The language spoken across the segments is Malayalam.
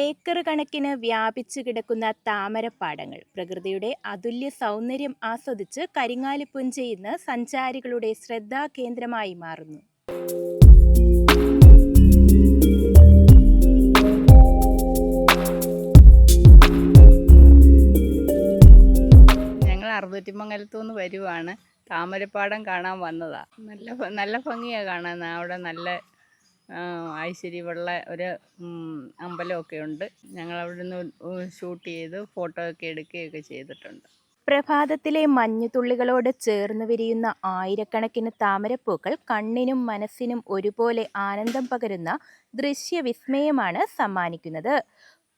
ഏക്കർ കണക്കിന് വ്യാപിച്ചു കിടക്കുന്ന താമരപ്പാടങ്ങൾ പ്രകൃതിയുടെ അതുല്യ സൗന്ദര്യം ആസ്വദിച്ച് കരിങ്ങാലിപ്പുഞ്ച ഇന്ന് സഞ്ചാരികളുടെ ശ്രദ്ധാകേന്ദ്രമായി മാറുന്നു. ഞങ്ങൾ അറുപത്തിമംഗലത്തുനിന്ന് വരുവാണ്. താമരപ്പാടം കാണാൻ വന്നതാ. നല്ല ഭംഗിയാണ് കാണാൻ. അവിടെ നല്ല ഐശ്വര്യമുള്ള ഒരു അമ്പലമൊക്കെ ഉണ്ട്. ഞങ്ങൾ അവിടെ നിന്ന് ഷൂട്ട് ചെയ്ത് ഫോട്ടോ ഒക്കെ എടുക്കുകയൊക്കെ ചെയ്തിട്ടുണ്ട്. പ്രഭാതത്തിലെ മഞ്ഞുതുള്ളികളോട് ചേർന്ന് വിരിയുന്ന ആയിരക്കണക്കിന് താമരപ്പൂക്കൾ കണ്ണിനും മനസ്സിനും ഒരുപോലെ ആനന്ദം പകരുന്ന ദൃശ്യവിസ്മയമാണ് സമ്മാനിക്കുന്നത്.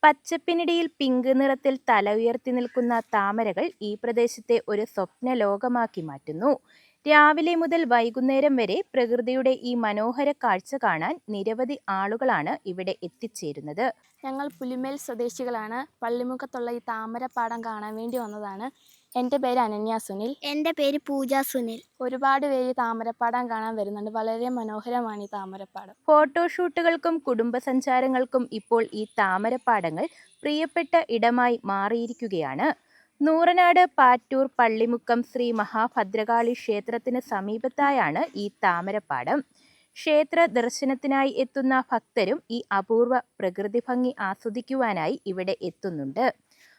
പച്ചപ്പിനിടയിൽ പിങ്ക് നിറത്തിൽ തല ഉയർത്തി നിൽക്കുന്ന താമരകൾ ഈ പ്രദേശത്തെ ഒരു സ്വപ്ന ലോകമാക്കി മാറ്റുന്നു. രാവിലെ മുതൽ വൈകുന്നേരം വരെ പ്രകൃതിയുടെ ഈ മനോഹര കാഴ്ച കാണാൻ നിരവധി ആളുകളാണ് ഇവിടെ എത്തിച്ചേരുന്നത്. ഞങ്ങൾ പുലിമേൽ സ്വദേശികളാണ്. പള്ളിമുഖത്തുള്ള ഈ താമരപ്പാടം കാണാൻ വേണ്ടി വന്നതാണ്. എൻ്റെ പേര് അനന്യ സുനിൽ. എൻ്റെ പേര് പൂജ സുനിൽ. ഒരുപാട് പേര് താമരപ്പാടം കാണാൻ വരുന്നുണ്ട്. വളരെ മനോഹരമാണ് ഈ താമരപ്പാടം. ഫോട്ടോഷൂട്ടുകൾക്കും കുടുംബസഞ്ചാരങ്ങൾക്കും ഇപ്പോൾ ഈ താമരപ്പാടങ്ങൾ പ്രിയപ്പെട്ട ഇടമായി മാറിയിരിക്കുകയാണ്. നൂറനാട് പാറ്റൂർ പള്ളിമുക്കം ശ്രീ മഹാഭദ്രകാളി ക്ഷേത്രത്തിന് സമീപത്തായാണ് ഈ താമരപ്പാടം. ക്ഷേത്ര ദർശനത്തിനായി എത്തുന്ന ഭക്തരും ഈ അപൂർവ പ്രകൃതി ഭംഗി ആസ്വദിക്കുവാനായി ഇവിടെ എത്തുന്നുണ്ട്.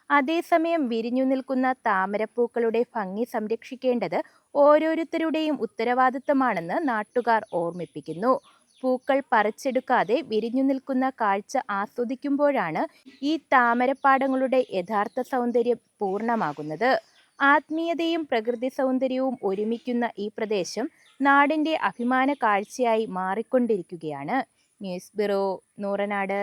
അതേസമയം വിരിഞ്ഞു നിൽക്കുന്ന താമരപ്പൂക്കളുടെ ഭംഗി സംരക്ഷിക്കേണ്ടത് ഓരോരുത്തരുടെയും ഉത്തരവാദിത്തമാണെന്ന് നാട്ടുകാർ ഓർമ്മിപ്പിക്കുന്നു. പൂക്കൾ പറിച്ചെടുക്കാതെ വിരിഞ്ഞു നിൽക്കുന്ന കാഴ്ച ആസ്വദിക്കുമ്പോഴാണ് ഈ താമരപ്പാടങ്ങളുടെ യഥാർത്ഥ സൗന്ദര്യം പൂർണ്ണമാകുന്നത്. ആത്മീയതയും പ്രകൃതി സൗന്ദര്യവും ഒരുമിക്കുന്ന ഈ പ്രദേശം നാടിൻ്റെ അഭിമാന കാഴ്ചയായി മാറിക്കൊണ്ടിരിക്കുകയാണ്. News bureau, Nooranad.